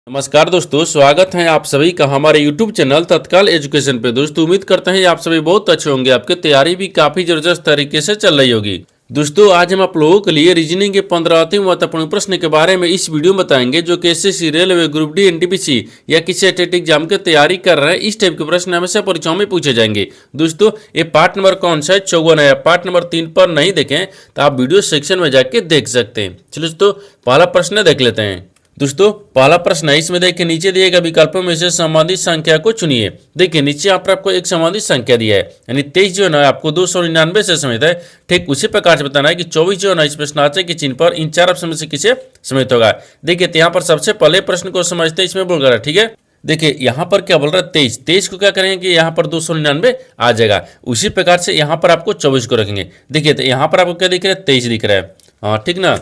नमस्कार दोस्तों, स्वागत है आप सभी का हमारे YouTube चैनल तत्काल एजुकेशन पे। दोस्तों उम्मीद करते हैं आप सभी बहुत अच्छे होंगे, आपकी तैयारी भी काफ़ी ज़बरदस्त तरीके से चल रही होगी। दोस्तों आज हम आप लोगों के लिए रीजनिंग के 15 अति महत्वपूर्ण प्रश्न के बारे में इस वीडियो में बताएंगे, जो कि SSC, railway, group D, NTPC या किसी स्टेट एग्जाम की तैयारी कर रहे हैं। इस टाइप के प्रश्न हमेशा परीक्षाओं में पूछे जाएंगे। दोस्तों ये पार्ट नंबर कौन सा है? 54 है। पार्ट नंबर 3 पर नहीं देखें तो आप वीडियो सेक्शन में जाके देख सकते हैं। चलो दोस्तों पहला प्रश्न देख लेते हैं। दोस्तों पहला प्रश्न है, इसमें देखिए नीचे दिए गए विकल्पों में से संबंधित संख्या को चुनिए। देखिए नीचे यहाँ पर आपको एक संबंधित संख्या दिया है, यानी 23 जो है ना आपको 299 से समित है। ठीक उसी प्रकार से बताना है कि 24 जो है ना इस प्रश्नार्थ के चिन्ह पर इन चार ऑप्शन में से किसे समित होगा। देखिए तो यहाँ पर सबसे पहले प्रश्न को समझते हैं, इसमें बोल रहा है। ठीक है, देखिए यहाँ पर क्या बोल रहा है 23 को क्या करेंगे कि यहाँ पर 299 आ जाएगा। उसी प्रकार से यहाँ पर आपको 24 को रखेंगे। देखिए तो यहाँ पर आपको क्या दिख रहा है? 23 दिख रहा है। हाँ ठीक ना,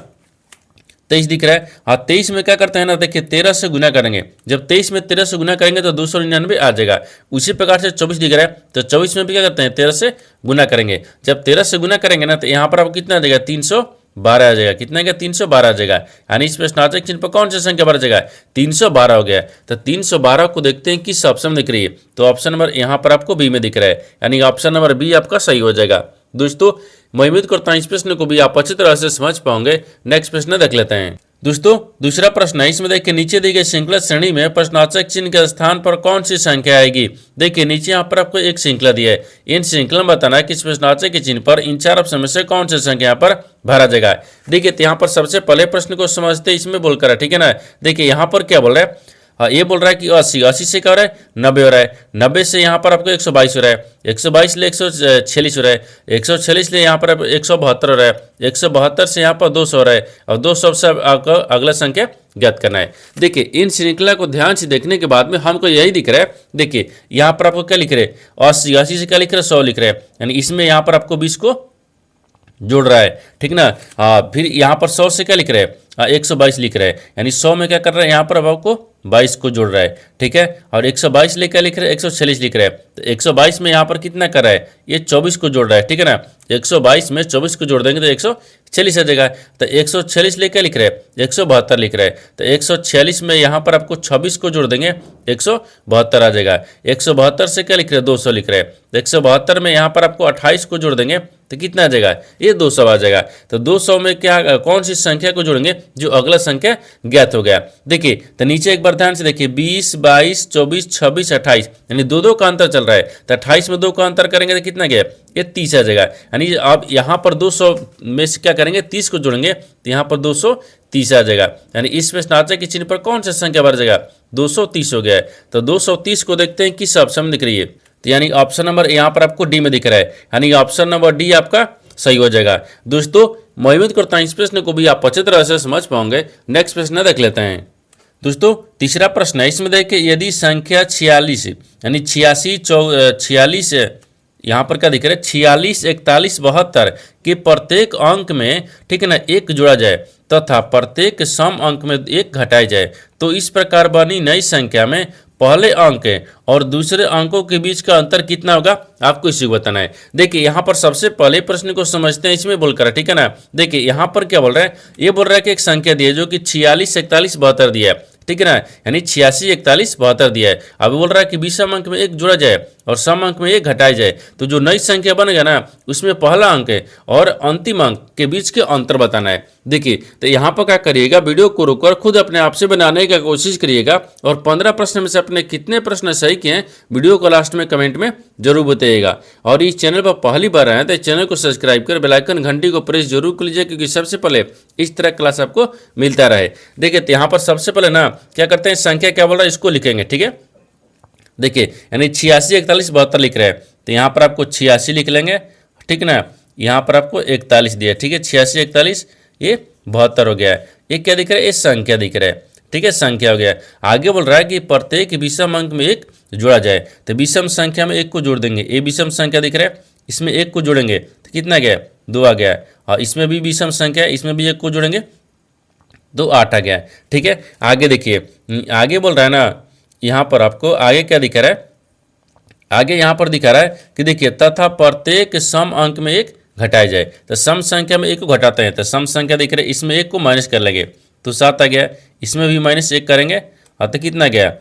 23 दिख रहा है। हाँ 23 में क्या करते हैं ना, देखिए 13 से गुना करेंगे। जब 23 में 13 से गुना करेंगे तो 299 आ जाएगा। उसी प्रकार से 24 दिख रहा है, तो 24 में भी क्या करते हैं 13 से गुना करेंगे। जब 13 से गुना करेंगे ना तो यहाँ पर आपको कितना आ जाएगा? 312 आ जाएगा। कितना गया? 312 आ जाएगा। यानी इस प्रश्नार्थक चिन्ह पर कौन सी संख्या बढ़ जाएगा? 312 हो गया। तो 312 को देखते हैं किस ऑप्शन में दिख रही है, तो ऑप्शन नंबर यहाँ पर आपको बी में दिख रहा है, यानी ऑप्शन नंबर बी आपका सही हो जाएगा। दोस्तों मैं उम्मीद करता हूं इस प्रश्न को भी आप अच्छी तरह से समझ पाओगे। नेक्स्ट प्रश्न देख लेते हैं। दोस्तों दूसरा प्रश्न है, इसमें देखिए नीचे दी गई श्रृंखला श्रेणी में प्रश्नार्थक चिन्ह के स्थान पर कौन सी संख्या आएगी। देखिए नीचे यहाँ पर आपको एक श्रृंखला दी है, इन श्रृंखला में बताना है कि इस प्रश्नार्थक के चिन्ह पर इन चार ऑप्शन में से कौन सी संख्या यहाँ पर भरा जाएगा। देखिए तो यहाँ पर सबसे पहले प्रश्न को समझते इसमें बोलकर है। ठीक है ना, देखिए यहाँ पर क्या बोल रहा है? हाँ ये बोल रहा है कि 80 से क्या हो रहा है? 90 हो रहा है। 90 से यहाँ पर आपको 122 हो रहा है। 122 ले 146 हो रहा है। 146 ले यहाँ पर 172 हो रहा है। 172 से यहाँ पर 200 हो रहा है, और 200 से आपको अगला संख्या ज्ञात करना है। देखिए इन श्रृंखला को ध्यान से देखने के बाद में हमको यही दिख रहा है। देखिए यहाँ पर आपको क्या लिख रहे हैं? 80 से क्या लिख रहे हैं? 100 लिख रहे हैं, यानी इसमें यहाँ पर आपको 20 को जोड़ रहा है। ठीक ना, हाँ फिर यहाँ पर 100 से क्या लिख रहे हैं? 122 लिख रहे हैं, यानी 100 में क्या कर रहे हैं? यहाँ पर अब आपको 22 को जोड़ रहा है। ठीक है, और 122 ले क्या लिख रहे हैं? 146 लिख रहे हैं, तो 122 में यहाँ पर कितना कर रहा है? ये 24 को जोड़ रहा है। ठीक है ना, 122 में 24 को जोड़ देंगे तो 146 आ जाएगा। तो 146 ले क्या लिख रहे हैं? 172 लिख रहे हैं, तो 146 में यहाँ पर आपको 26 को जोड़ देंगे, 172 आ जाएगा। 172 से क्या लिख रहे हैं? 200 लिख रहे हैं, तो 172 में यहाँ पर आपको 28 को जोड़ देंगे तो कितना आ जाएगा? ये 200 आ जाएगा। तो 200 में क्या कौन सी संख्या को जोड़ेंगे? जो अगला संख्या ज्ञात हो गया। देखिए तो नीचे एक बार ध्यान से देखिए, 20, 22, 24, 26, 28, यानी दो का अंतर चल रहा है। तो 28 में 2 का अंतर करेंगे तो कितना गया? ये 30 आ जाएगा। यानी आप यहाँ पर 200 में से क्या करेंगे? 30 को जोड़ेंगे तो यहाँ पर 230 आ जाएगा। यानी इस प्रश्नार्थक के चिन्ह पर कौन सा संख्या बढ़ जाएगा? 230 हो गया है। तो 230 को देखते हैं किस ऑप्शन में दिख रही है, तो यानी ऑप्शन नंबर यहाँ पर आपको डी में दिख रहा है, यानी ऑप्शन नंबर डी आपका सही हो जाएगा। दोस्तों मैं उम्मीद करता हूँ इस प्रश्न को भी आप अच्छी तरह से समझ पाओगे। नेक्स्ट प्रश्न देख लेते हैं। दोस्तों तीसरा प्रश्न है, इसमें देखिए यदि संख्या 46 यानी 46 यहाँ पर क्या दिख रहा है? 46, 41, 72 के प्रत्येक अंक में, ठीक है ना, एक जोड़ा जाए तथा प्रत्येक सम अंक में एक घटाया जाए, तो इस प्रकार बनी नई संख्या में पहले अंक और दूसरे अंकों के बीच का अंतर कितना होगा? आपको इसी को बताना है। देखिए यहाँ पर सबसे पहले प्रश्न को समझते हैं, इसमें बोलकर, ठीक है ना। देखिए यहाँ पर क्या बोल रहा है? ये बोल रहा है कि एक संख्या दी है जो कि 46, 41, 72 दिया है। ठीक है ना, यानी 86, 41, 72 दिया है। अब बोल रहा है कि विषम अंक में एक जोड़ा जाए और सम अंक में एक घटाया जाए, तो जो नई संख्या बनेगा ना उसमें पहला अंक और अंतिम अंक के बीच के अंतर बताना है। देखिए तो यहाँ पर क्या करिएगा, वीडियो को रोककर खुद अपने आप से बनाने की कोशिश करिएगा, और 15 प्रश्न में से अपने कितने प्रश्न सही किए हैं वीडियो को लास्ट में कमेंट में जरूर बताइएगा। और इस चैनल पर पहली बार आए तो चैनल को सब्सक्राइब कर बेल आइकन घंटी को प्रेस जरूर कर लीजिए, क्योंकि सबसे पहले इस तरह क्लास आपको मिलता रहे। देखिए तो यहाँ पर सबसे पहले ना क्या करते हैं, संख्या क्या बोल रहा है इसको लिखेंगे। ठीक है, देखिए यानी 86, 41, 72 लिख रहे हैं, तो यहाँ पर आपको 86 लिख लेंगे। ठीक ना, यहाँ पर आपको 41 दिया। ठीक है, 86, 41, ये 72 हो गया है। ये क्या दिख रहा है? ये संख्या दिख रहा है। ठीक है, संख्या हो गया। आगे बोल रहा है कि प्रत्येक विषम अंक में एक जोड़ा जाए, तो विषम संख्या में एक को जोड़ देंगे। ये विषम संख्या दिख रहा है, इसमें एक को जोड़ेंगे तो कितना गया? 2 आ गया। और इसमें भी विषम संख्या है, इसमें भी एक को जोड़ेंगे तो 8 आ गया। ठीक है, आगे देखिए, आगे बोल रहा है ना, यहाँ पर आपको आगे क्या दिखा रहा है? आगे यहाँ पर दिखा रहा है कि देखिए तथा प्रत्येक सम अंक में एक घटाया जाए, तो सम संख्या में एक को घटाते हैं, तो सम संख्या दिख रहा है, इसमें एक को माइनस कर लेंगे तो 7 आ गया। इसमें भी -1 करेंगे तो कितना गया,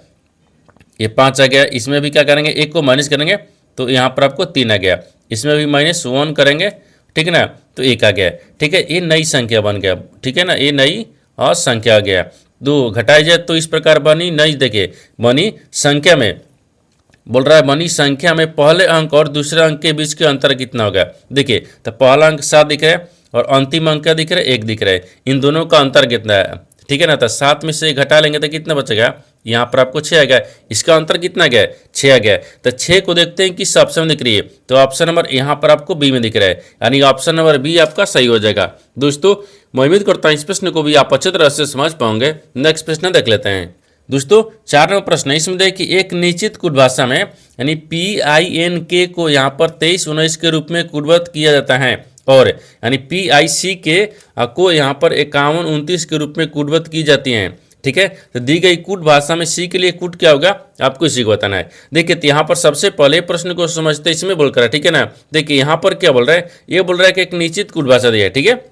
ये 5 आ गया। इसमें भी क्या करेंगे, 1 को माइनस करेंगे तो यहाँ पर आपको 3 आ गया। इसमें भी -1 करेंगे, ठीक है ना, तो 1 आ गया। ठीक है, ये नई संख्या बन गया, ठीक है ना, ये नई और संख्या आ गया। 2 घटाई जाए तो इस प्रकार बनी नई, देखिए बनी संख्या में, बोल रहा है बनी संख्या में पहले अंक और दूसरे अंक के बीच के अंतर कितना होगा। देखिए तो पहला अंक 7 दिख रहा है और अंतिम अंक क्या दिख रहा है, 1 दिख रहा है। इन दोनों का अंतर कितना है, ठीक है ना, तो 7 में से घटा लेंगे तो कितना बचेगा, यहाँ पर आपको 6 आ गया। इसका अंतर कितना गया, 6 आ गया। तो 6 को देखते हैं किस ऑप्शन में दिख रही है, तो ऑप्शन नंबर यहाँ पर आपको बी में दिख रहा है, यानी ऑप्शन नंबर बी आपका सही हो जाएगा। दोस्तों मैं उम्मीद करता हूँ इस प्रश्न को भी आप अच्छे तरह से समझ पाओगे। नेक्स्ट प्रश्न देख लेते हैं। दोस्तों 4 नंबर प्रश्न है, इसमें देखिए एक निश्चित कुट भाषा में यानी PINK को यहाँ पर 23-19 के रूप में कूटबद्ध किया जाता है और यानी PICK को यहाँ पर 51-29 के रूप में कूटबद्ध की जाती हैं। ठीक है, तो दी गई कूट भाषा में सी के लिए कूट क्या होगा, आपको इसी को बताना है। देखिए तो यहाँ पर सबसे पहले प्रश्न को समझते इसमें बोल कर है, ठीक है ना। देखिए यहाँ पर क्या बोल रहा है, ये बोल रहा है कि एक निश्चित कूट भाषा दिया है, ठीक है।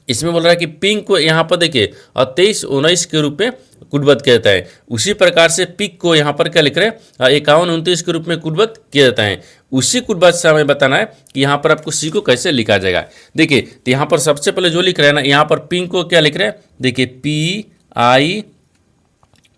इसमें बोल रहा है कि पिंक को यहाँ पर देखिए और 23-19 के रूप में कूटबद्ध किया जाता है। उसी प्रकार से पिक को यहाँ पर क्या लिख रहे हैं, 51-29 के रूप में कूटबद्ध किया जाता है। उसी कूटबद्ध से हमें बताना है कि यहाँ पर आपको सी को कैसे लिखा जाएगा। देखिए तो यहाँ पर सबसे पहले जो लिख रहे हैं ना, यहाँ पर पिंक को क्या लिख रहे हैं, देखिए PI,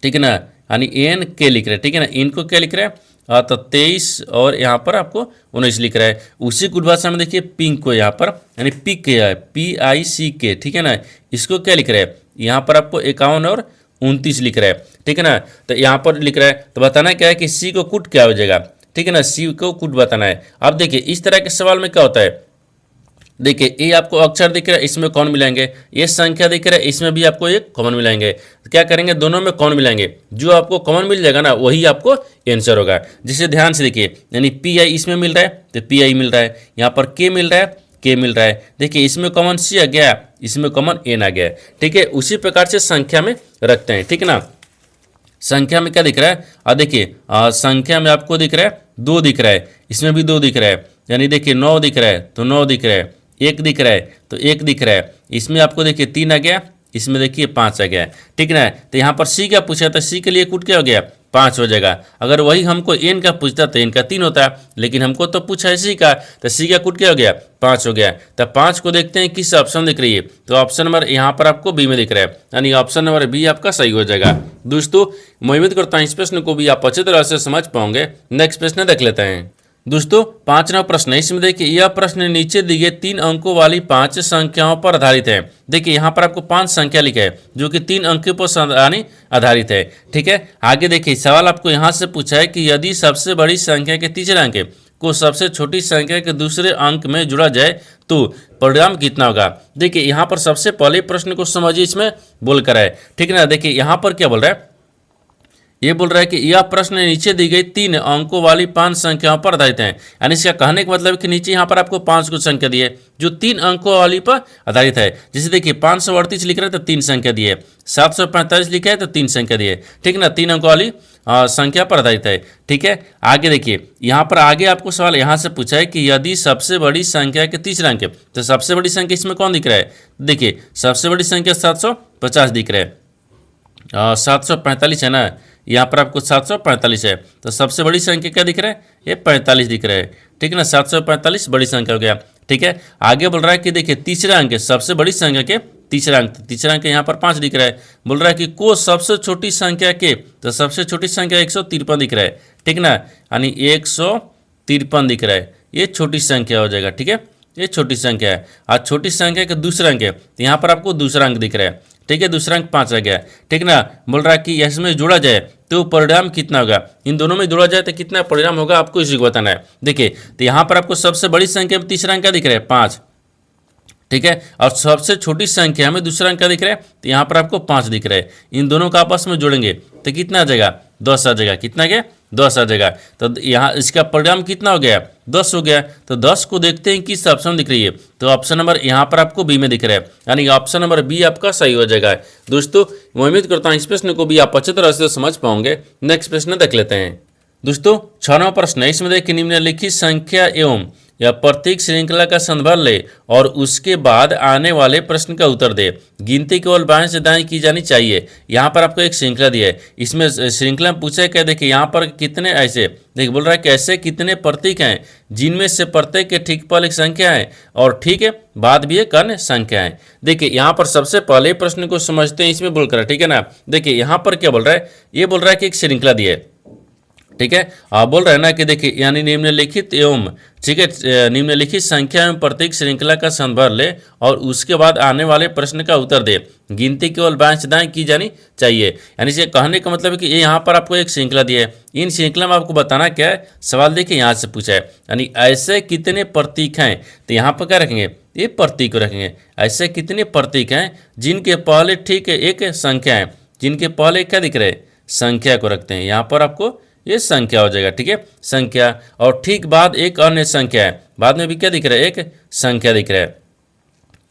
ठीक है ना, यानी NK लिख रहे हैं, ठीक है ना। इनको क्या लिख रहे हैं, तो 23 और यहाँ पर आपको 19 लिख रहा है। उसी कुट भाषा में देखिए पिंक को यहाँ पर यानी पिक क्या है, PICK, ठीक है ना। इसको क्या लिख रहा है, यहाँ पर आपको 51 और 29 लिख रहा है, ठीक है ना। तो यहाँ पर लिख रहा है, तो बताना क्या है कि सी को कुट क्या हो जाएगा, ठीक है ना, सी को कुट बताना है। अब देखिए इस तरह के सवाल में क्या होता है, देखिए ये आपको अक्षर दिख रहा है, इसमें कौन मिलाएंगे, ये संख्या दिख रहा है, इसमें भी आपको एक कॉमन मिलाएंगे। तो क्या करेंगे, दोनों में कौन मिलाएंगे, जो आपको कॉमन मिल जाएगा ना वही आपको आंसर होगा। जिसे ध्यान से देखिए, यानी PI इसमें मिल रहा है तो PI मिल रहा है, यहाँ पर K मिल रहा है, K मिल रहा है। देखिए इसमें कॉमन C आ गया, इसमें कॉमन N आ गया, ठीक है। उसी प्रकार से संख्या में रखते हैं, ठीक है ना। संख्या में क्या दिख रहा है, और देखिए संख्या में आपको दिख रहा है 2 दिख रहा है, इसमें भी 2 दिख रहा है, यानी देखिए 9 दिख रहा है तो 9 दिख रहा है, 1 दिख रहा है तो 1 दिख रहा है। इसमें आपको देखिए 3 आ गया, इसमें देखिए 5 आ गया, ठीक है ना। तो यहाँ पर सी क्या पूछा तो सी के लिए कूट क्या हो गया, 5 हो जाएगा। अगर वही हमको एन का पूछता तो एन का 3 होता, लेकिन हमको तो पूछा है सी का, तो सी का कूट क्या हो गया, 5 हो गया। तो 5 को देखते हैं किस ऑप्शन दिख रही है, तो ऑप्शन नंबर यहाँ पर आपको बी में दिख रहा है, यानी ऑप्शन नंबर बी आपका सही हो जाएगा। दोस्तों मैं उम्मीद करता हूँ इस प्रश्न को भी आप अच्छी तरह से समझ पाओगे। नेक्स्ट प्रश्न देख लेते हैं। दोस्तों 5वां प्रश्न है, इसमें देखिए यह प्रश्न नीचे दी गई 3 अंकों वाली 5 संख्याओं पर आधारित है। देखिए यहाँ पर आपको 5 संख्या लिखा है जो कि 3 अंकों पर आधारित है, ठीक है। आगे देखिए सवाल आपको यहाँ से पूछा है कि यदि सबसे बड़ी संख्या के तीसरे अंक को सबसे छोटी संख्या के दूसरे अंक में जुड़ा जाए तो परिणाम कितना होगा। देखिए यहाँ पर सबसे पहले प्रश्न को समझिए, इसमें बोल कर है, ठीक है ना। देखिए यहाँ पर क्या बोल रहा है, ये बोल रहा है कि यह प्रश्न नीचे दी गई 3 अंकों वाली 5 संख्याओं पर आधारित है। यानी इसका कहने का मतलब है कि नीचे यहाँ पर आपको 5 कुछ संख्या दी है जो 3 अंकों वाली पर आधारित है। जैसे देखिए 538 लिख रहे हैं तो 3 संख्या दी है, 745 लिखा है तो 3 संख्या दी है, ठीक है ना। 3 अंकों वाली संख्या पर आधारित है, ठीक है। आगे देखिए यहाँ पर आगे आपको सवाल यहाँ से पूछा है कि यदि सबसे बड़ी संख्या के तीसरा अंक, तो सबसे बड़ी संख्या इसमें कौन दिख रहा है, देखिए सबसे बड़ी संख्या 750 दिख रहा है, 745 है ना, यहाँ पर आपको 745 है, तो सबसे बड़ी संख्या क्या दिख रहा है, ये 45 दिख रहा है, ठीक है ना। 745 बड़ी संख्या हो गया, ठीक है। आगे बोल रहा है कि देखिए तीसरा अंक, सबसे बड़ी संख्या के तीसरा अंक यहाँ पर 5 दिख रहा है। बोल रहा है कि को सबसे छोटी संख्या के, तो सबसे छोटी संख्या 153 दिख रहा है, ठीक ना, यानी 153 दिख रहा है, ये छोटी संख्या हो जाएगा, ठीक है। ये छोटी संख्या है। और छोटी संख्या का दूसरा अंक है, तो यहाँ पर आपको दूसरा अंक दिख रहा है, ठीक है, दूसरा अंक 5 आ गया, ठीक ना। बोल रहा है कि इसमें जोड़ा जाए तो परिणाम कितना होगा, इन दोनों में जोड़ा जाए तो कितना परिणाम होगा, आपको इसी को बताना है। देखिए तो यहाँ पर आपको सबसे बड़ी संख्या में तीसरा अंक क्या दिख रहा है, 5, ठीक है। और सबसे छोटी संख्या में दूसरा अंक क्या दिख रहा है, तो यहाँ पर आपको 5 दिख रहा है। इन दोनों का आपस में जोड़ेंगे तो कितना आ जाएगा, 10 आ जाएगा, कितना गया, 10 आ जाएगा। तो यहाँ इसका परिणाम कितना हो गया, 10 हो गया। तो 10 को देखते हैं किस ऑप्शन दिख रही है, तो ऑप्शन नंबर यहाँ पर आपको बी में दिख रहा है, यानी ऑप्शन नंबर बी आपका सही हो जाएगा। दोस्तों मैं उम्मीद करता हूँ इस प्रश्न को भी आप अच्छी तरह से समझ पाओगे। नेक्स्ट प्रश्न देख लेते हैं। दोस्तों 6वां प्रश्न है, इसमें देखिए निम्नलिखित संख्या एवं या प्रत्येक श्रृंखला का संदर्भ ले और उसके बाद आने वाले प्रश्न का उत्तर दे। गिनती केवल बाएं से दाएं की जानी चाहिए। यहाँ पर आपको एक श्रृंखला दी है, इसमें श्रृंखला में पूछा है क्या, देखिए यहाँ पर कितने ऐसे, देखिए बोल रहा है कैसे कितने प्रतीक हैं जिनमें से प्रत्येक के ठीक पहले एक संख्या है और ठीक है बाद भी एक अन्य संख्या है। देखिए यहाँ पर सबसे पहले प्रश्न को समझते हैं, इसमें बोलकर, ठीक है ना। देखिए यहाँ पर क्या बोल रहा है, ये बोल रहा है कि एक श्रृंखला दी है, ठीक है। आप बोल रहे हैं ना कि देखिए यानी निम्नलिखित एवं, ठीक है, निम्नलिखित संख्या एवं प्रत्येक श्रृंखला का संदर्भ ले और उसके बाद आने वाले प्रश्न का उत्तर दे। गिनती केवल बाएं से दाएं की जानी चाहिए। यानी इसे कहने का मतलब है कि ये यहाँ पर आपको एक श्रृंखला दी है, इन श्रृंखला में आपको बताना क्या है, सवाल देखिए यहाँ से पूछा है, यानी ऐसे कितने प्रतीक हैं, तो यहाँ पर क्या रखेंगे, ये प्रतीक को रखेंगे। ऐसे कितने प्रतीक हैं जिनके पहले ठीक है एक संख्या है, जिनके पहले क्या दिख रहे, संख्या को रखते हैं। यहाँ पर आपको ये संख्या हो जाएगा, ठीक है, संख्या, और ठीक बाद एक अन्य संख्या है, बाद में भी क्या दिख रहा है, एक संख्या दिख रहा है।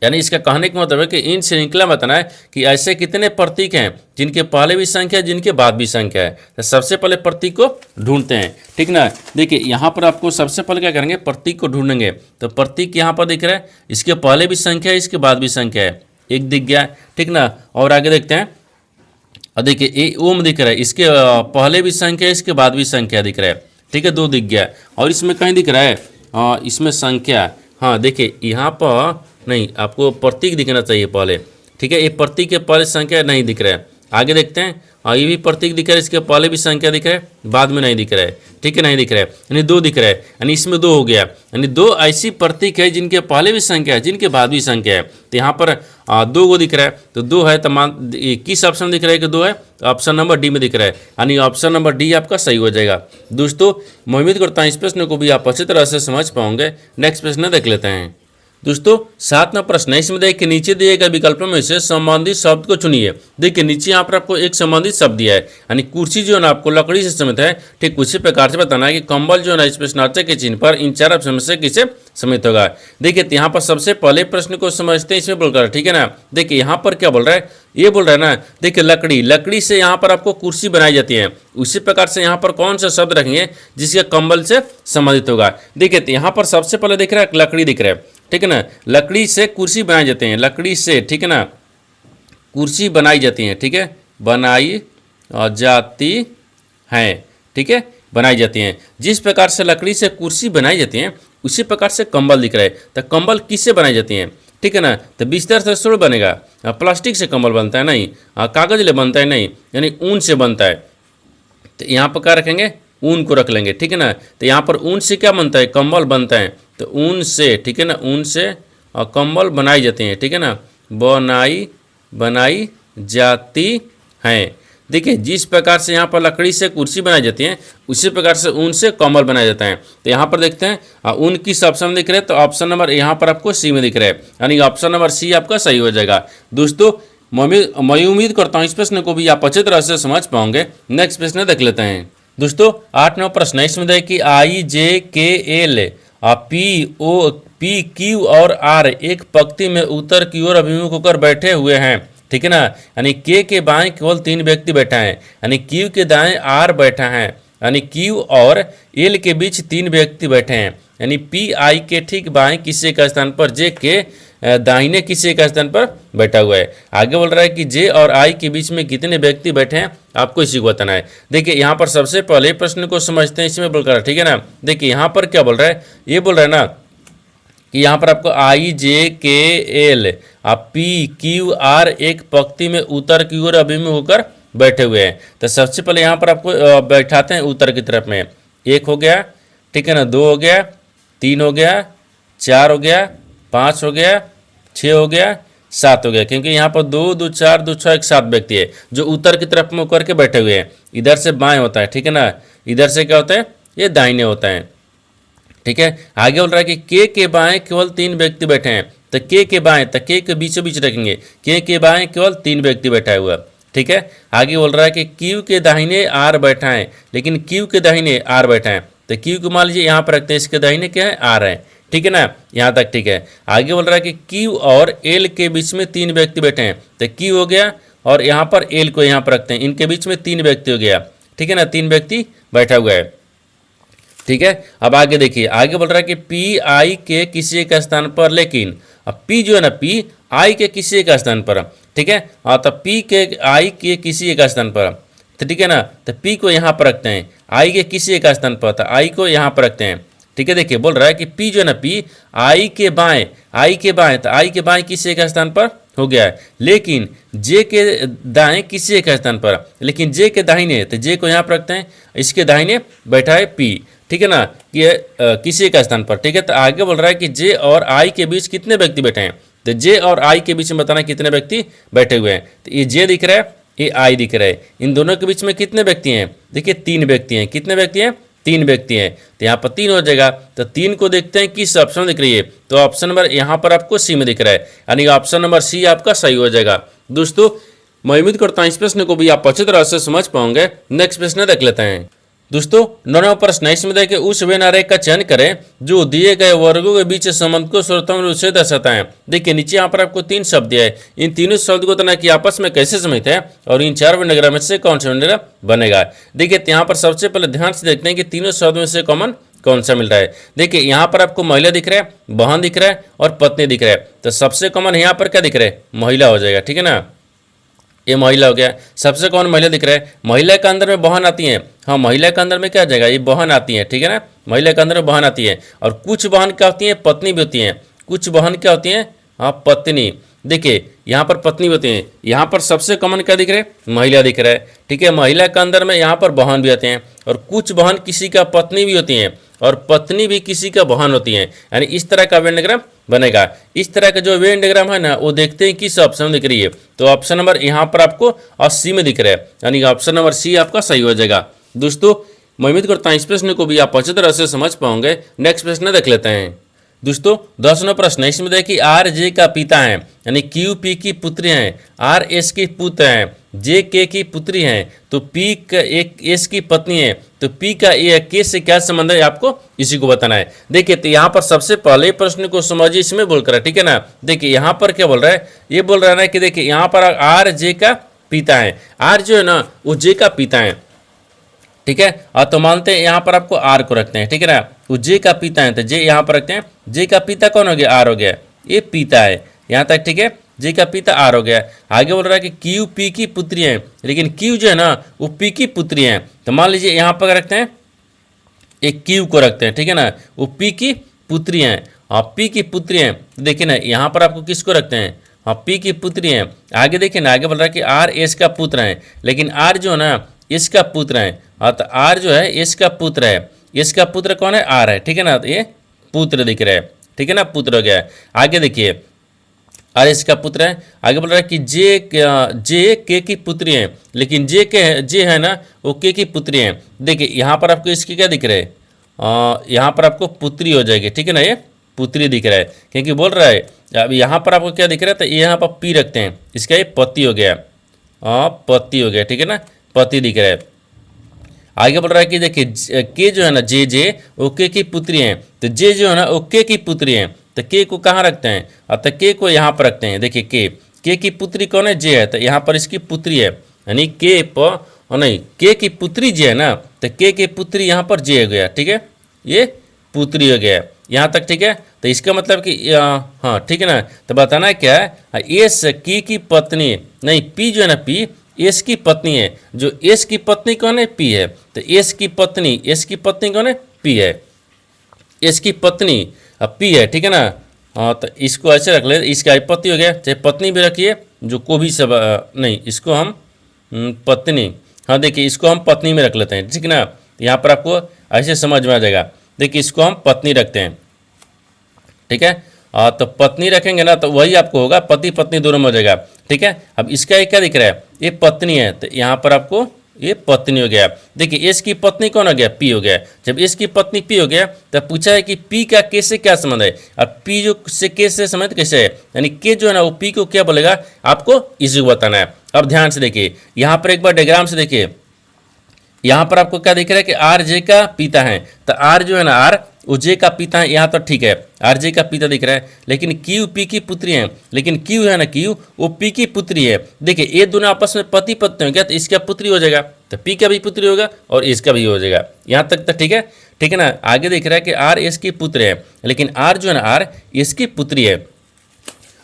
यानी इसका कहने का मतलब है कि इन श्रृंखला में बताना है कि ऐसे कितने प्रतीक हैं जिनके पहले भी संख्या है, जिनके बाद भी संख्या है। तो सबसे पहले प्रतीक को ढूंढते हैं, ठीक ना। देखिए यहाँ पर आपको सबसे पहले क्या करेंगे, प्रतीक को ढूंढेंगे। तो प्रतीक यहाँ पर दिख रहा है, इसके पहले भी संख्या है, इसके बाद भी संख्या है, एक दिख गया, ठीक ना। और आगे देखते हैं, और देखिए ये ओम दिख रहा है, इसके पहले भी संख्या है, इसके बाद भी संख्या दिख रहा है, ठीक है, दो दिख गया। और इसमें कहीं दिख रहा है इसमें संख्या, हाँ देखिए यहाँ पर नहीं, आपको प्रतीक दिखना चाहिए पहले, ठीक है। ये प्रतीक के पहले संख्या नहीं दिख रहा है। आगे देखते हैं, ये भी प्रतीक दिख रहा है, इसके पहले भी संख्या दिख रहा है, बाद में नहीं दिख रहा है, ठीक है, नहीं दिख रहा है, यानी दो दिख रहा है, यानी इसमें दो हो गया। यानी दो ऐसी प्रतीक है जिनके पहले भी संख्या है, जिनके बाद भी संख्या है। तो यहाँ पर दो को दिख रहा है, तो दो है, तो मान किस ऑप्शन दिख रहा है कि दो है, तो ऑप्शन नंबर डी में दिख रहा है, यानी ऑप्शन नंबर डी आपका सही हो जाएगा। दोस्तों मैं उम्मीद करता हूँ इस प्रश्न को भी आप अच्छी तरह से समझ पाओगे। नेक्स्ट प्रश्न देख लेते हैं। दोस्तों 7वां प्रश्न है, इसमें देखिए नीचे दिए गए विकल्पों में से संबंधित शब्द को चुनिए। देखिए नीचे यहाँ पर आपको एक संबंधित शब्द दिया है, यानी कुर्सी जो है ना आपको लकड़ी से समित है, ठीक उसी प्रकार से बताना है कि कंबल जो है ना इस प्रश्नार्थक के चिन्ह पर इन चार ऑप्शन में से किसे समित होगा। देखिए यहाँ पर सबसे पहले प्रश्न को समझते हैं, इसमें बोलकर, ठीक है ना। देखिए यहाँ पर क्या बोल रहा है, ये बोल रहा है ना, देखिए लकड़ी, लकड़ी से यहाँ पर आपको कुर्सी बनाई जाती है, उसी प्रकार से यहाँ पर कौन सा शब्द रखेंगे जिसके कंबल से संबंधित होगा। देखिए यहाँ पर सबसे पहले दिख रहा है लकड़ी दिख रहा है, ठीक है ना। लकड़ी से कुर्सी बनाई जाती है, लकड़ी से, ठीक है ना, कुर्सी बनाई जाती है, ठीक है, बनाई जाती हैं, ठीक है, बनाई जाती हैं। जिस प्रकार से लकड़ी से कुर्सी बनाई जाती हैं उसी प्रकार से कंबल दिख रहा है। तो कंबल किससे बनाई जाती हैं, ठीक है ना, तो बिस्तर से थोड़ा बनेगा, प्लास्टिक से कंबल बनता है नहीं, कागज ले बनता है नहीं, यानी ऊन से बनता है। तो यहाँ पर क्या रखेंगे, ऊन को रख लेंगे, ठीक है ना। तो यहाँ पर ऊन से क्या बनता है, कंबल बनता है, तो ऊन से, ठीक है ना, ऊन से कंबल बनाई जाती हैं, ठीक है ना, बनाई जाती हैं। देखिए जिस प्रकार से यहाँ पर लकड़ी से कुर्सी बनाई जाती है उसी प्रकार से ऊन से कंबल बनाया जाता है। तो यहाँ पर देखते हैं ऊन किस ऑप्शन में दिख रहा है, तो ऑप्शन नंबर यहाँ पर आपको सी में दिख रहा है, यानी ऑप्शन नंबर सी आपका सही हो जाएगा। दोस्तों मैं उम्मीद करता हूँ इस प्रश्न को भी आप अच्छी तरह से समझ पाओगे। नेक्स्ट प्रश्न देख लेते हैं। दोस्तों 8वां प्रश्न है, इसमें देखिए IJKL PQ और R एक पंक्ति में उत्तर की ओर अभिमुख होकर बैठे हुए हैं, ठीक है ना। यानी के बाएं केवल 3 व्यक्ति बैठा है, यानी Q के दाएं R बैठा है, यानी Q और L के बीच 3 व्यक्ति बैठे हैं, यानी PI के ठीक बाएं किसी का स्थान पर J के दाहिने किसी का स्थान पर बैठा हुआ है। आगे बोल रहा है कि J और I के बीच में कितने व्यक्ति बैठे हैं, आपको इसी को बताना है। देखिए यहाँ पर सबसे पहले प्रश्न को समझते हैं, इसमें बोल रहा है, ठीक है ना। देखिए यहाँ पर क्या बोल रहा है, ये बोल रहा है ना कि यहाँ पर आपको IJKL PQR एक पंक्ति में उत्तर की ओर अभिमुख होकर बैठे हुए हैं। तो सबसे पहले यहाँ पर आपको बैठाते हैं उत्तर की तरफ में, 1 हो गया, ठीक है ना, 2 हो गया, 3 हो गया, 4 हो गया, 5 हो गया, 6 हो गया, 7 हो गया, क्योंकि यहाँ पर 2 2 4 2 6 1 7 व्यक्ति है जो उत्तर की तरफ मुँह करके बैठे हुए हैं। इधर से बाएं होता है, ठीक है ना, इधर से क्या होता है, ये दाहिने होता है, ठीक है। आगे बोल रहा है कि के बाएं केवल 3 व्यक्ति बैठे हैं, तो के बाएं, तो के बीचों बीच रखेंगे, के बाएं केवल 3 व्यक्ति बैठा हुआ, ठीक है। आगे बोल रहा है कि क्यू के दाहिने आर बैठा है, लेकिन क्यू के दाहिने आर बैठा है, तो क्यू को मान लीजिए यहाँ पर रखते हैं, इसके दाहिने क्या है, आर है, ठीक है ना, यहाँ तक ठीक है। आगे बोल रहा है कि क्यू और एल के बीच में 3 व्यक्ति बैठे हैं, तो क्यू हो गया और यहाँ पर एल को यहाँ पर रखते हैं, इनके बीच में 3 व्यक्ति हो गया, ठीक है ना, 3 व्यक्ति बैठा हुआ है। ठीक है। अब आगे देखिए, आगे बोल रहा है कि पी आई के किसी एक स्थान पर, लेकिन अब पी जो है ना, पी आई के किसी एक स्थान पर, ठीक है। हाँ, तो पी के आई के किसी एक स्थान पर, तो ठीक है ना, तो पी को यहाँ पर रखते हैं, आई के किसी एक स्थान पर, तो आई को यहाँ पर रखते हैं, ठीक है। देखिए बोल रहा है कि पी जो है ना, पी आई के बाएं, आई के बाएं, तो आई के बाएं किसी एक स्थान पर हो गया है, लेकिन जे के दाएं किसी एक स्थान पर, लेकिन जे के दाहिने, तो जे को यहाँ पर रखते हैं, इसके दाहिने बैठा है पी, ठीक है ना, कि किसी एक स्थान पर, ठीक है। तो आगे बोल रहा है कि जे और आई के बीच कितने व्यक्ति बैठे हैं, तो जे और आई के बीच में बताना कितने व्यक्ति बैठे हुए हैं। तो ये जे दिख रहा है, ये आई दिख रहा है, इन दोनों के बीच में कितने व्यक्ति हैं, देखिए 3 व्यक्ति हैं, कितने व्यक्ति हैं, 3 व्यक्ति हैं, तो यहाँ पर 3 हो जाएगा। तो 3 को देखते हैं किस ऑप्शन में दिख रही है, तो ऑप्शन नंबर यहाँ पर आपको सी में दिख रहा है, यानी ऑप्शन नंबर सी आपका सही हो जाएगा। दोस्तों मैं उम्मीद करता हूँ इस प्रश्न को भी आप अच्छी तरह से समझ पाओगे। नेक्स्ट प्रश्न देख लेते हैं। दोस्तों 9वां प्रश्न है, इसमें देखिए उस वेन आरेख का चयन करें जो दिए गए वर्गों के बीच संबंध को सर्वोत्तम रूप से दर्शाता है। देखिए नीचे यहाँ पर आपको 3 शब्द है, इन तीनों शब्द को तना कि आपस में कैसे समझते हैं और इन 4 वेन डायग्राम में से कौन सा वेन डायग्राम बनेगा। देखिए यहाँ पर सबसे पहले ध्यान से देखते हैं कि तीनों शब्द में से कॉमन कौन सा मिल रहा है। देखिए यहाँ पर आपको महिला दिख रहा है, बहन दिख रहा है और पत्नी दिख रहा है, तो सबसे कॉमन यहाँ पर क्या दिख रहा है, महिला हो जाएगा, ठीक है ना, ये महिला हो गया। सबसे कौन महिला दिख रहा है, महिला के अंदर में बहन आती है, हाँ महिला के अंदर में क्या आ जाएगा, ये बहन आती है, ठीक है ना, महिला के अंदर में बहन आती है। और कुछ बहन क्या होती है, पत्नी भी होती हैं, कुछ बहन क्या होती हैं, हाँ पत्नी। देखिए यहाँ पर पत्नी भी होती हैं, यहाँ पर सबसे कॉमन क्या दिख रहा है, महिला दिख रहा है, ठीक है। महिला के अंदर में यहाँ पर बहन भी आते हैं, और कुछ बहन किसी का पत्नी भी होती हैं, और पत्नी भी किसी का बहन होती है, यानी इस तरह का वेन डायग्राम बनेगा। इस तरह का जो वेन डायग्राम है ना, वो देखते हैं किस ऑप्शन में दिख रही है, तो ऑप्शन नंबर यहाँ पर आपको और सी में दिख रहा है, यानी ऑप्शन नंबर सी आपका सही हो जाएगा। दोस्तों मैं उम्मीद करता हूँ इस प्रश्न को भी आप अच्छी तरह से समझ पाओगे। नेक्स्ट प्रश्न देख लेते हैं। दोस्तों 10वां प्रश्न है, इसमें देखिए आर जे का पिता है, यानी क्यू पी की पुत्री हैं, आर एस की पुत्र हैं, जे के की पुत्री हैं, तो पी का एक एस की पत्नी है, तो पी का ए के से क्या संबंध है आपको इसी को बताना है। देखिए तो यहाँ पर सबसे पहले प्रश्न को समझिए, इसमें बोल कर, ठीक है ना। देखिए यहाँ पर क्या बोल रहा है, ये बोल रहा है ना कि देखिए यहाँ पर आर जे का पिता है, आर जो है ना वो जे का पिता है, ठीक है। और तो मानते हैं यहाँ पर आपको आर को रखते हैं, ठीक है ना, वो जे का पिता है, तो जे यहाँ पर रखते हैं, जे का पिता कौन हो गया, आर हो गया, ये पिता है यहाँ तक, ठीक है, जे का पिता आर हो गया। आगे बोल रहा है कि क्यू पी की पुत्री है, लेकिन क्यू जो है ना वो पी की पुत्री है, तो मान लीजिए यहाँ पर रखते हैं एक क्यू को रखते हैं, ठीक है ना, वो पी की पुत्री हैं, हाँ पी की पुत्री हैं, तो देखिए ना यहाँ पर आपको किसको रखते हैं, हाँ पी की पुत्री हैं। आगे देखिए ना, आगे बोल रहा है कि आर एस का पुत्र है, लेकिन आर जो है ना इसका पुत्र है, हाँ तो आर जो है इसका पुत्र है, इसका पुत्र कौन है, आर है, ठीक है ना, तो ये पुत्र दिख रहा है, ठीक है ना, पुत्र हो गया है। आगे देखिए आर इसका पुत्र है। आगे बोल रहा है कि जे के की पुत्री है, लेकिन जे है ना वो के की पुत्री है। देखिए यहाँ पर आपको इसकी क्या दिख रहा है, यहाँ पर आपको पुत्री हो जाएगी, ठीक है ना, ये पुत्री दिख रहा है, क्योंकि बोल रहा है अब यहाँ पर आपको क्या दिख रहा है, तो यहाँ पर पी रखते हैं, इसका ये पति हो गया, पति हो गया, ठीक है ना, पति दिख रहा है। आगे बोल रहा है कि देखिए के जो है ना जे वो के की पुत्री हैं, तो जे जो है ना वो के की पुत्री हैं, तो के को कहाँ रखते हैं, तो के को यहाँ पर रखते हैं। देखिए के की पुत्री कौन है, जे है, तो यहाँ पर इसकी पुत्री है, यानी के पर नहीं, के की पुत्री जे है ना, तो के की पुत्री यहाँ पर जे हो गया, ठीक है, ये पुत्री हो गया यहाँ तक, ठीक है। तो इसका मतलब कि हाँ ठीक है ना, तो बताना क्या है, एस की पत्नी नहीं, पी जो है ना पी एस की पत्नी है, जो एस की पत्नी कौन है, पी है, तो एस की पत्नी कौन है, पी है, एस की पत्नी अब पी है, ठीक है ना। हाँ तो इसको ऐसे रख ले, इसका पति हो गया, चाहे पत्नी भी रखिए, जो को भी सब नहीं, इसको हम पत्नी, हाँ देखिए इसको हम पत्नी में रख लेते हैं, ठीक है ना, यहाँ पर आपको ऐसे समझ में आ जाएगा। देखिए इसको हम पत्नी रखते हैं, ठीक है, तो पत्नी रखेंगे ना तो वही आपको होगा, पति पत्नी दोनों में हो जाएगा, ठीक है। अब इसका एक क्या दिख रहा है, ये पत्नी है, तो यहाँ पर आपको ये पत्नी हो गया। देखिए एस की पत्नी कौन हो गया, पी हो गया। जब एस की पत्नी पी हो गया तो पूछा है कि पी का के से क्या संबंध है, और पी जो से के से संबंध कैसे है, यानी के जो है ना वो पी को क्या बोलेगा आपको इसी को बताना है। अब ध्यान से देखिए यहाँ पर एक बार डायग्राम से देखिए, यहाँ पर आपको क्या दिख रहा है कि आर जे का पिता है, तो आर जो है ना आर वो जे का पिता है, यहाँ तो ठीक है, आर जे का पिता दिख रहा है, लेकिन क्यू पी की पुत्री है, लेकिन क्यू है ना, क्यू वो पी की पुत्री है। देखिए ये दोनों आपस में पति पत्नी हो गया, तो इसका पुत्री हो जाएगा, तो पी का भी पुत्री होगा और इसका भी हो जाएगा। यहाँ तक तो ठीक है, ठीक है ना। आगे दिख रहा है कि आर एस की पुत्र है, लेकिन आर जो है ना, आर इसकी पुत्री है,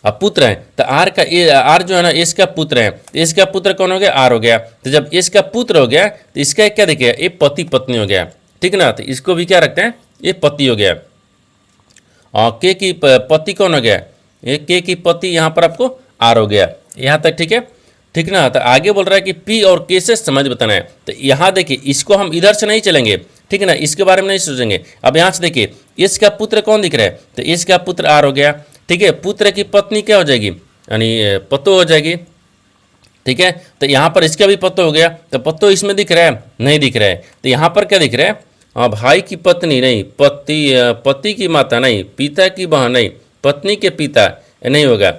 अब पुत्र है, तो आर जो है ना एस का पुत्र है, तो एस का पुत्र कौन हो गया, आर हो गया। तो जब एस का पुत्र हो गया तो इसका क्या देखिए, ये पति पत्नी हो गया, ठीक है ना। तो इसको भी क्या रखते हैं, ये पति हो गया। और के की पति कौन हो गया, ये के की पति यहाँ पर आपको आर हो गया। यहाँ तक ठीक है, ठीक ना। तो आगे बोल रहा है कि पी और के से समझ बताना है। तो यहाँ देखिए इसको हम इधर से नहीं चलेंगे, ठीक है ना, इसके बारे में नहीं सोचेंगे। अब यहाँ से देखिए इसका पुत्र कौन दिख रहा है, तो इसका पुत्र आर हो गया, ठीक है। पुत्र की पत्नी क्या हो जाएगी, यानी पतो हो जाएगी, ठीक है। तो यहाँ पर इसका भी पतो हो गया, तो पतो इसमें दिख रहा है, नहीं दिख रहा है। तो यहाँ पर क्या दिख रहा है, भाई की पत्नी नहीं, पति की माता नहीं, पिता की बहन नहीं, पत्नी के पिता नहीं होगा,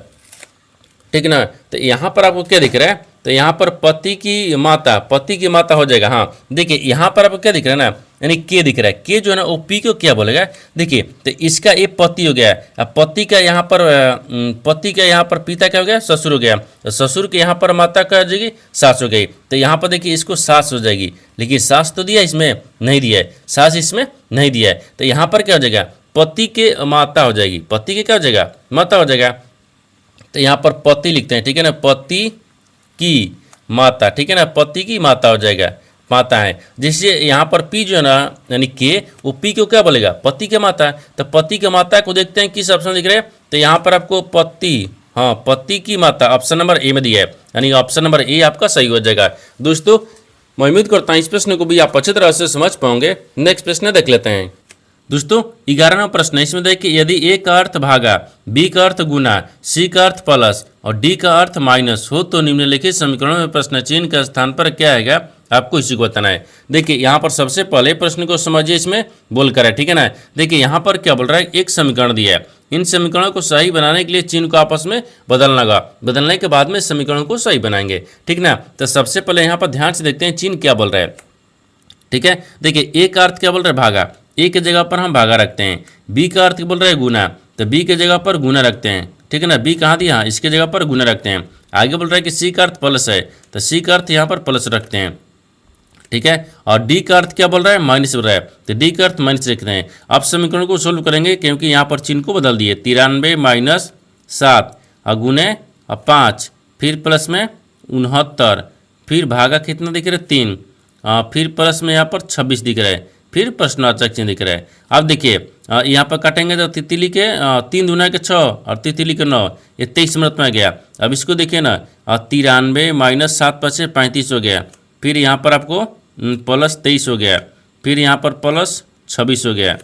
ठीक ना। तो यहाँ पर आपको क्या दिख रहा है, तो यहाँ पर पति की माता हो जाएगा। हाँ देखिए यहाँ पर आपको क्या दिख रहा है ना, यानी के दिख रहा है, के जो है ना वो पी को क्या बोलेगा, देखिए। तो इसका ये पति हो गया, अब पति का यहाँ पर पिता क्या हो गया, ससुर हो गया। तो ससुर के यहाँ पर माता क्या हो जाएगी, सास हो गई। तो यहाँ पर देखिए इसको सास हो जाएगी, लेकिन सास तो दिया इसमें नहीं दिया है, सास इसमें नहीं दिया है। तो यहाँ पर क्या हो जाएगा, पति के माता हो जाएगी, पति के क्या हो जाएगा, माता हो जाएगा। तो यहाँ पर पति लिखते हैं, ठीक है ना, पति की माता, ठीक है ना, पति की माता हो जाएगा, माता है। जैसे यहाँ पर पी जो है ना, यानी के, वो पी को क्या बोलेगा, पति के माता। तो पति के माता को देखते हैं किस ऑप्शन दिख रहे हैं, तो यहाँ पर आपको पति, हाँ पति की माता ऑप्शन नंबर ए में दिया है, यानी ऑप्शन नंबर ए आपका सही हो जाएगा। दोस्तों मैं उम्मीद करता हूँ इस प्रश्न को भी आप अच्छी तरह से समझ पाओगे। नेक्स्ट प्रश्न देख लेते हैं। दोस्तों 11वां प्रश्न है, इसमें देखिए यदि ए का अर्थ भागा, बी का अर्थ गुना, सी का अर्थ प्लस और डी का अर्थ माइनस हो तो निम्नलिखित समीकरणों में प्रश्न चिन्ह के स्थान पर क्या आएगा, आपको इसी को बताना है। देखिए यहाँ पर सबसे पहले प्रश्न को समझिए, इसमें बोल कर है, ठीक है ना। देखिए यहाँ पर क्या बोल रहा है, एक समीकरण दिया है, इन समीकरणों को सही बनाने के लिए चिन्ह को आपस में बदलना होगा, बदलने के बाद में समीकरणों को सही बनाएंगे, ठीक ना। तो सबसे पहले यहाँ पर ध्यान से देखते हैं चिन्ह क्या बोल रहा है, ठीक है। देखिए ए का अर्थ क्या बोल रहा है, भागा, ए के जगह पर हम भागा रखते हैं। बी का अर्थ बोल रहा है गुना, तो बी के जगह पर गुना रखते हैं, ठीक है ना। बी कहाँ दिया, इसके जगह पर गुना रखते हैं। आगे बोल रहा है कि सी का अर्थ प्लस है, तो सी का अर्थ यहाँ पर प्लस रखते हैं, ठीक है। और डी का अर्थ क्या बोल रहा है, माइनस बोल रहा है, तो डी का अर्थ माइनस रखते हैं। अब समीकरण को सोल्व करेंगे, क्योंकि यहाँ पर चिन्ह को बदल दिए। 93 माइनस 7 गुने 5, फिर प्लस में 69, फिर भागा कितना दिख रहा है 3, फिर प्लस में यहाँ पर 26 दिख रहा है, फिर प्रश्नवाचक चिन्ह दिख रहा है। अब देखिए यहाँ पर काटेंगे तो तितली के 3 दूना के 6 और तितली के 9, ये 23 मिनट में आ गया। अब इसको देखिए ना, 93 माइनस 7 5 35 हो गया, फिर यहाँ पर आपको प्लस 23 हो गया, फिर यहाँ पर प्लस 26 हो गया,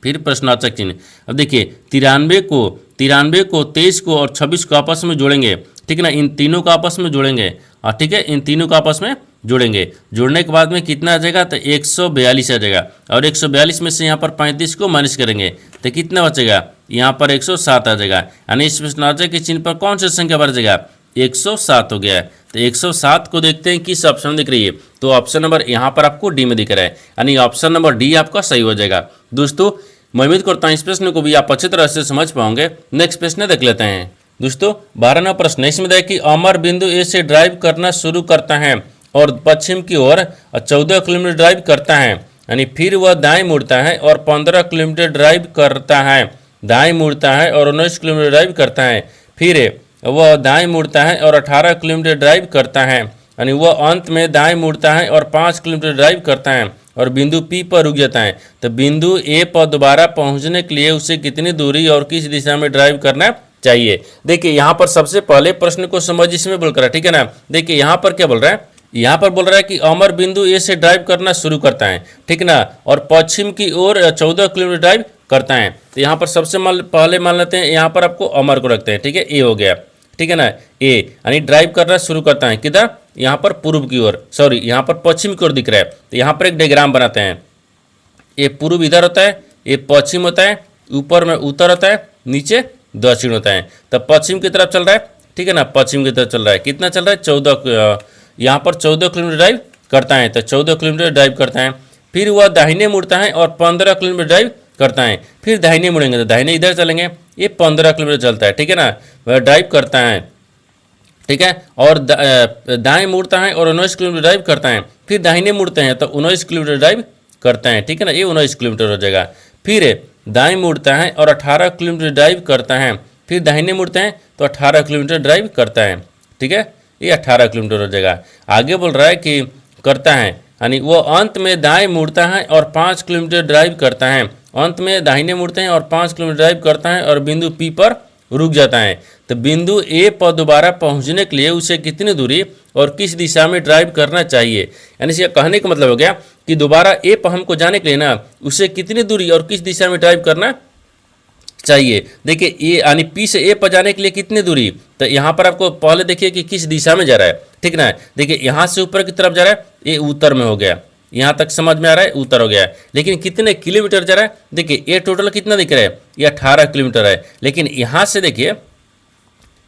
फिर प्रश्नवाचक चिन्ह। अब देखिए 93 को 23 को और 26 को आपस में जोड़ेंगे, ठीक है ना, इन तीनों को आपस में जोड़ेंगे, और ठीक है इन तीनों को आपस में जोड़ेंगे। जोड़ने के बाद में कितना आ जाएगा, तो 142 आ जाएगा, और 142 में से यहाँ पर 35 को माइनस करेंगे तो कितना बचेगा, यहाँ पर 107 आ जाएगा। यानी इस प्रश्नवाचक के चिन्ह पर कौन सी संख्या बढ़ जाएगा, 107 हो गया है। तो 107 को देखते हैं किस ऑप्शन दिख रही है, तो ऑप्शन नंबर यहाँ पर आपको डी में दिख रहा है, यानी ऑप्शन नंबर डी आपका सही हो जाएगा। दोस्तों मैं उम्मीद करता हूँ इस प्रश्न को भी आप अच्छी तरह से समझ पाओगे। नेक्स्ट प्रश्न देख लेते हैं। दोस्तों 12वां प्रश्न है, इसमें देखिए अमर बिंदु ए से ड्राइव करना शुरू करता है और पश्चिम की ओर 14 किलोमीटर ड्राइव करता है, यानी फिर वह दाएं मुड़ता है और 15 किलोमीटर ड्राइव करता है, दाएं मुड़ता है और 19 किलोमीटर ड्राइव करता है, फिर वह दाएं मुड़ता है और 18 किलोमीटर ड्राइव करता है, यानी वह अंत में दाएं मुड़ता है और 5 किलोमीटर ड्राइव करता है और बिंदु पी पर रुक जाता है। तो बिंदु ए पर दोबारा पहुंचने के लिए उसे कितनी दूरी और किस दिशा में ड्राइव करना चाहिए। देखिए यहाँ पर सबसे पहले प्रश्न को समझ, इसमें बोल कर है, ठीक है ना। देखिए यहाँ पर क्या बोल रहा है, यहाँ पर बोल रहा है कि अमर बिंदु ए से ड्राइव करना शुरू करता है, ठीक ना, और पश्चिम की ओर 14 किलोमीटर ड्राइव करता है। तो यहाँ पर सबसे पहले मान लेते हैं, यहाँ पर आपको अमर को रखते हैं, ठीक है, ए हो गया, ठीक है ना। ए यानी ड्राइव करना शुरू करता है किधर, यहाँ पर पूर्व की ओर, सॉरी यहाँ पर पश्चिम की ओर दिख रहा है। तो यहाँ पर एक डायग्राम बनाते हैं, ये पूर्व इधर होता है, ये पश्चिम होता है, ऊपर में उत्तर होता है, नीचे दक्षिण होता है। तो पश्चिम की तरफ चल रहा है, ठीक है ना, पश्चिम की तरफ चल रहा है। कितना चल रहा है, 14, यहाँ पर 14 किलोमीटर ड्राइव करता है, तो 14 किलोमीटर ड्राइव करता है। फिर वह दाहिने मुड़ता है और 15 किलोमीटर ड्राइव करता है। फिर दाहिने मुड़ेंगे तो दाहिने इधर चलेंगे, ये 15 किलोमीटर चलता है, ठीक है ना, वह ड्राइव करता है, ठीक है। और दाएं मुड़ता है और 19 किलोमीटर ड्राइव करता है। फिर दाहिने मुड़ते हैं तो 19 किलोमीटर ड्राइव करता है, ठीक है ना, ये 19 किलोमीटर हो जाएगा। फिर दाएं मुड़ता है और 18 किलोमीटर ड्राइव करता है। फिर दाहिने मुड़ते हैं तो 18 किलोमीटर ड्राइव करता है, ठीक है, ये 18 किलोमीटर हो जाएगा। आगे बोल रहा है कि करता है, यानी वो अंत में दाएं मुड़ता है और 5 किलोमीटर ड्राइव करता है। अंत में दाहिने मुड़ते हैं और 5 किलोमीटर ड्राइव करता है और बिंदु पी पर रुक जाता है। तो बिंदु ए पर दोबारा पहुंचने के लिए उसे कितनी दूरी और किस दिशा में ड्राइव करना चाहिए। यानी इसका कहने का मतलब हो गया कि दोबारा ए पर हमको जाने के लिए ना उसे कितनी दूरी और किस दिशा में ड्राइव करना चाहिए। देखिए ए यानी पी से ए पर जाने के लिए कितनी दूरी, तो यहाँ पर आपको पहले देखिए कि किस दिशा में जा रहा है, ठीक ना। देखिए यहाँ से ऊपर की तरफ जा रहा है, ये उत्तर में हो गया, यहाँ तक समझ में आ रहा है, उत्तर हो गया है। लेकिन कितने किलोमीटर जा रहा है, देखिए ये टोटल कितना दिख रहा है, ये 18 किलोमीटर है। लेकिन यहाँ से देखिए,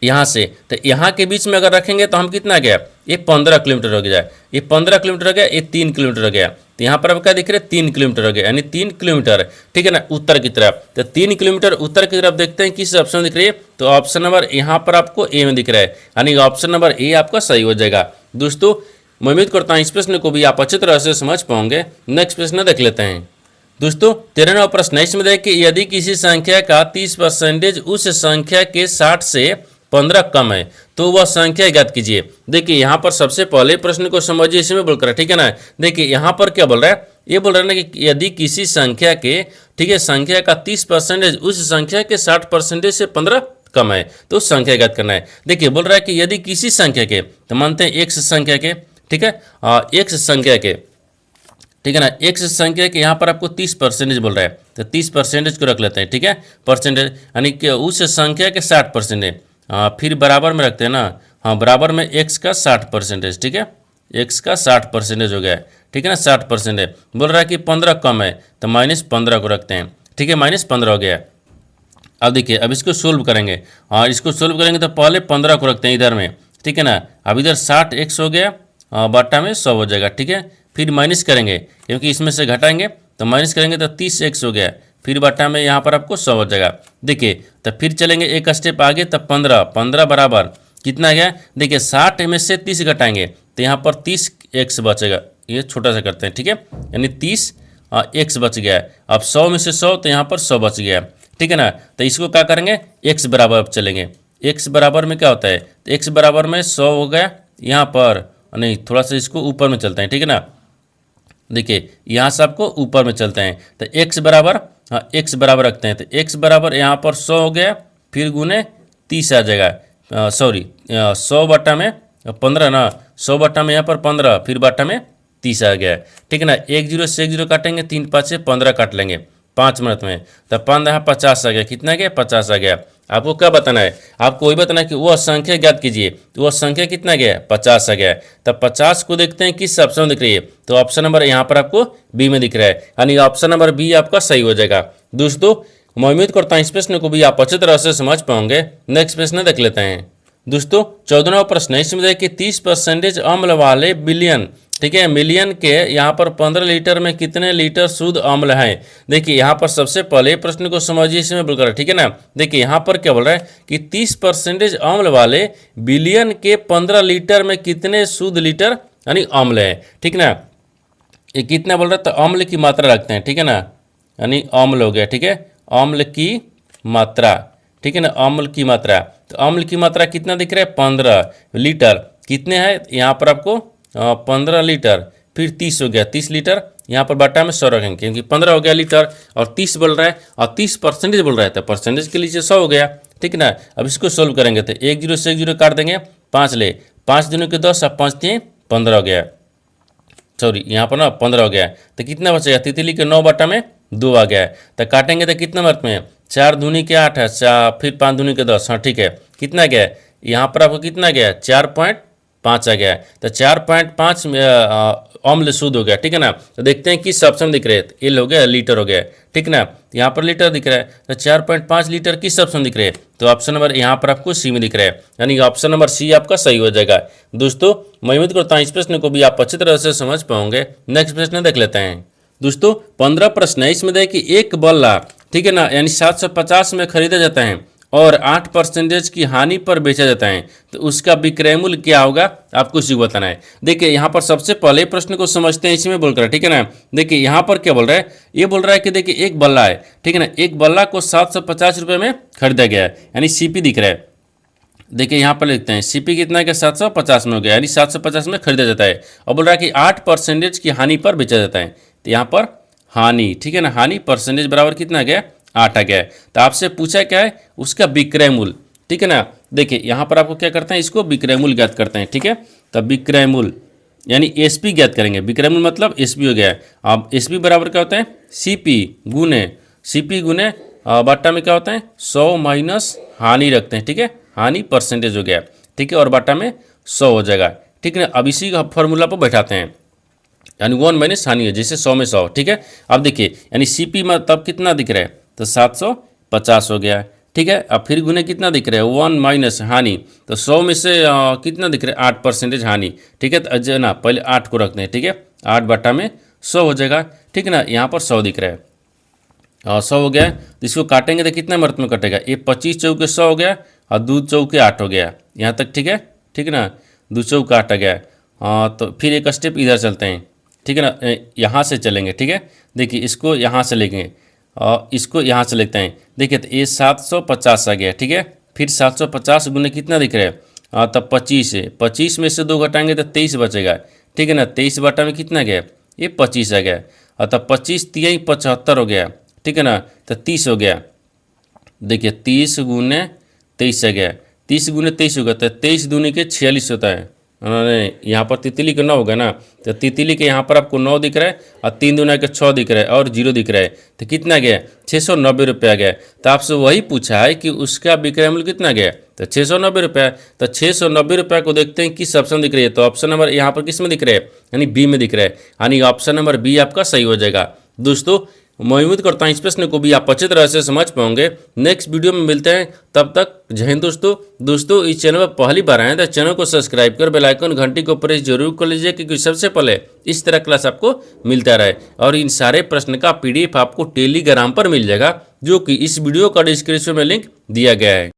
यहाँ से तो यहाँ के बीच में अगर रखेंगे तो हम कितना गया, ये 15 किलोमीटर हो गया, ये 15 किलोमीटर हो गया, ये 3 किलोमीटर हो गया। तो यहाँ पर अब क्या दिख रहा है, 3 किलोमीटर हो गया, यानी 3 किलोमीटर, ठीक है ना, उत्तर की तरफ। तो 3 किलोमीटर उत्तर की तरफ देखते हैं किस ऑप्शन दिख रही है, तो ऑप्शन नंबर यहाँ पर आपको ए में दिख रहा है, यानी ऑप्शन नंबर ए आपका सही हो जाएगा। दोस्तों मैं उम्मीद करता हूँ इस प्रश्न को भी आप अच्छी तरह से समझ पाओगे। नेक्स्ट प्रश्न देख लेते हैं। दोस्तों 13वां प्रश्न है, इसमें देखिए यदि किसी संख्या का 30% उस संख्या के 60 से 15 कम है तो वह संख्या ज्ञात कीजिए। देखिए यहाँ पर सबसे पहले प्रश्न को समझिए, इसमें बोल कर है, ठीक है ना। देखिए यहाँ पर क्या बोल रहा है, ये बोल रहा है ना कि यदि किसी संख्या के, ठीक है, संख्या का 30% उस संख्या के 60% से 15 कम है तो उस संख्या ज्ञात करना है। देखिए बोल रहा है कि यदि किसी संख्या के, तो मानते हैं x संख्या के, ठीक है, x संख्या के, ठीक है ना, x संख्या के यहाँ पर आपको 30% बोल रहा है, तो 30% को रख लेते हैं, ठीक है, परसेंटेज, यानी कि उस संख्या के 60% है। फिर बराबर में रखते हैं ना, हाँ बराबर में x का 60%, ठीक है, x का 60% हो गया है, ठीक है ना, 60% है। बोल रहा है कि 15 कम है तो -15 को रखते हैं, ठीक है, -15 हो गया। अब देखिए अब इसको सोल्व करेंगे, हाँ इसको सोल्व करेंगे तो पहले 15 को रखते हैं इधर में, ठीक है ना। अब इधर 60x हो गया, बट्टा में 100 हो जाएगा, ठीक है। फिर माइनस करेंगे क्योंकि इसमें से घटाएंगे तो माइनस करेंगे तो 30x हो गया, फिर बट्टा में यहाँ पर आपको 100 हो जाएगा। देखिए तो फिर चलेंगे एक स्टेप आगे, तब 15 बराबर कितना गया, देखिए 60 में से 30 घटाएंगे तो यहाँ पर 30x बचेगा, ये छोटा सा करते हैं, ठीक है, यानी 30x बच गया। अब 100 में से 100 तो यहाँ पर 100 बच गया, ठीक है ना। तो इसको क्या करेंगे, x बराबर अब चलेंगे, x बराबर में क्या होता है, तो x बराबर में 100 हो गया यहाँ पर, नहीं थोड़ा सा इसको ऊपर में चलते हैं, ठीक है ना। देखिए यहाँ से आपको ऊपर में चलते हैं तो x बराबर, हाँ x बराबर रखते हैं, तो x बराबर यहाँ पर 100 हो गया, फिर गुने 30 आ जाएगा, सॉरी 100 बट्टा में 15 ना, 100 बट्टा में यहाँ पर 15, फिर बट्टा में 30 आ गया, ठीक है ना। 1 0 से 1 0 काटेंगे, 3 5 से 15 काट लेंगे 5 मिनट में, तो 15 50 आ गया, कितना गया 50 आ गया। आपको क्या बताना है, आपको वही बताना है कि वह संख्या ज्ञात कीजिए, तो वह संख्या कितना गया 50 आ गया। तब 50 को देखते हैं किस ऑप्शन में दिख रही है, तो ऑप्शन नंबर यहाँ पर आपको बी में दिख रहा है, यानी ऑप्शन नंबर बी आपका सही हो जाएगा। दोस्तों मैं उम्मीद करता हूँ इस प्रश्न को भी आप अच्छी तरह से समझ पाओगे। नेक्स्ट प्रश्न देख लेते हैं। दोस्तों 14वां प्रश्न है, इसमें देखिए 30% अम्ल वाले बिलियन, ठीक है, मिलियन के यहाँ पर 15 लीटर में कितने लीटर शुद्ध अम्ल है। देखिए यहाँ पर सबसे पहले प्रश्न को समझिए, इसमें बोलकर, ठीक है ना। देखिए यहाँ पर क्या बोल रहा है कि 30% अम्ल वाले बिलियन के 15 लीटर में कितने शुद्ध लीटर यानी अम्ल है, ठीक ना। ये कितना बोल रहा है, तो अम्ल की मात्रा रखते हैं, ठीक है ना, यानी अम्ल हो गया, ठीक है, अम्ल की मात्रा, ठीक है ना, अम्ल की मात्रा। तो अम्ल की मात्रा कितना दिख रहा है 15 लीटर, कितने हैं यहाँ पर आपको 15 लीटर, फिर 30 हो गया 30 लीटर, यहाँ पर बट्टा में 100 रखेंगे क्योंकि 15 हो गया लीटर और 30 बोल रहा है और 30% बोल रहा है, तो परसेंटेज के लिए 100 हो गया, ठीक है ना। अब इसको सोल्व करेंगे तो 1 0 से 1 0 काट देंगे, 5 ले, 5 दिनों के 10 और 5 3 15 हो गया, सॉरी यहाँ पर ना 15 हो गया, तो कितना बचेगा, तितली के 9 बट्टा में 2 आ गया है। तो काटेंगे तो कितना मर्त में 4 दूनी के 8 है, फिर 5 दूनी के 10, हाँ ठीक है, कितना गया यहाँ पर आपको कितना गया 4.5 आ गया है। तो 4.5 अम्ल शुद्ध हो गया, ठीक है ना। तो देखते हैं किस ऑप्शन दिख रहे हैं, एल हो गया लीटर हो गया, ठीक है ना। यहाँ पर लीटर दिख रहा है, तो 4.5 लीटर किस ऑप्शन दिख रहे हैं, तो ऑप्शन नंबर यहाँ पर आपको सी में दिख रहा है, यानी ऑप्शन नंबर सी आपका सही हो जाएगा। दोस्तों मैं उम्मीद करता हूँ इस प्रश्न को भी आप अच्छी तरह से समझ पाओगे। नेक्स्ट प्रश्न देख लेते हैं। दोस्तों 15 प्रश्न है, इसमें देखिए एक बल्ला, ठीक है ना, यानी 750 में खरीदा जाता है और 8% की हानि पर बेचा जाता है, तो उसका विक्रय मूल्य क्या होगा, आपको इसी को बताना है। देखिए यहाँ पर सबसे पहले प्रश्न को समझते हैं, इसी में बोल रहा है, ठीक है ना। देखिए यहाँ पर क्या बोल रहा है, ये बोल रहा है कि देखिए एक बल्ला है, ठीक है ना, एक बल्ला को 750 रुपये में खरीदा गया है, यानी सीपी दिख रहा है। देखिए यहाँ पर लिखते हैं सीपी कितना है कि 750 में हो गया, यानी 750 में खरीदा जाता है। और बोल रहा है कि 8% की हानि पर बेचा जाता है, तो यहाँ पर हानि, ठीक है ना, हानि परसेंटेज बराबर कितना आ गया, 8 आ गया है। तो आपसे पूछा क्या है, उसका विक्रय मूल्य, ठीक है ना। देखिए यहाँ पर आपको क्या करते हैं, इसको विक्रय मूल्य ज्ञात करते हैं, ठीक है। तब विक्रय मूल्य यानी एसपी ज्ञात करेंगे, विक्रय मूल्य मतलब एसपी हो गया है। अब एसपी बराबर क्या होता है, सीपी गुने बट्टा में क्या होता है, 100 माइनस हानि रखते हैं, ठीक है, हानि परसेंटेज हो गया, ठीक है, और बट्टा में 100 हो जाएगा, ठीक है ना। अब इसी का फॉर्मूला पर बैठाते हैं, यानी 1 माइनस हानि है, जैसे 100 में 100, ठीक है। अब देखिए यानी सीपी में तब कितना दिख रहा है, तो 750 हो गया, ठीक है। अब फिर गुने कितना दिख रहा है, 1 माइनस हानि, तो 100 में से कितना दिख रहा है, 8% हानि, ठीक है। तो ना पहले 8 को रखते हैं, ठीक है, 8 बटा में 100 हो जाएगा, ठीक है ना। यहाँ पर 100 दिख रहा है, 100 हो गया, तो इसको काटेंगे तो कितना मर्त में कटेगा, ये 25 चौके 100 हो गया और 2 चौके 8 हो गया, यहाँ तक ठीक है, ठीक है ना, 2 चौके 8 आ गया। तो फिर एक स्टेप इधर चलते हैं, ठीक है ना, यहाँ से चलेंगे, ठीक है। देखिए इसको यहाँ से लेंगे और इसको यहाँ से लेते हैं, देखिए तो ये 750 आ गया, ठीक है। फिर 750 गुने कितना दिख रहा है, तब 25 है, 25 में से 2 घटाएंगे तो 23 बचेगा, ठीक है ना। 23 बटा में कितना गया, ये 25 आ गया, और तब 25 3 75 हो गया, ठीक है ना, तो 30 हो गया। देखिए 30 गुने 23 आ गया, 30 गुने 23 होगा, तो 23 दूनी के 46 होता है। नहीं, यहाँ पर तितली का 9 होगा ना, तो तितली के यहाँ पर आपको 9 दिख रहा है और 3 दूना के 6 दिख रहा है और 0 दिख रहा है, तो कितना गया, 690 रुपया गया। तो आपसे वही पूछा है कि उसका विक्रय मूल्य कितना गया, तो 690 रुपया। तो 690 रुपया को देखते हैं किस ऑप्शन दिख रही है, तो ऑप्शन नंबर यहाँ पर किस में दिख रहा है, यानी बी में दिख रहा है, यानी ऑप्शन नंबर बी आपका सही हो जाएगा। दोस्तों मैं उम्मीद करता हूँ इस प्रश्न को भी आप अच्छी तरह से समझ पाओगे। नेक्स्ट वीडियो में मिलते हैं, तब तक जय हिंद। दोस्तों इस चैनल पर पहली बार आए तो चैनल को सब्सक्राइब कर बेल आइकन घंटी को प्रेस जरूर कर लीजिए, क्योंकि सबसे पहले इस तरह क्लास आपको मिलता रहे। और इन सारे प्रश्न का PDF आपको टेलीग्राम पर मिल जाएगा, जो कि इस वीडियो का डिस्क्रिप्शन में लिंक दिया गया है।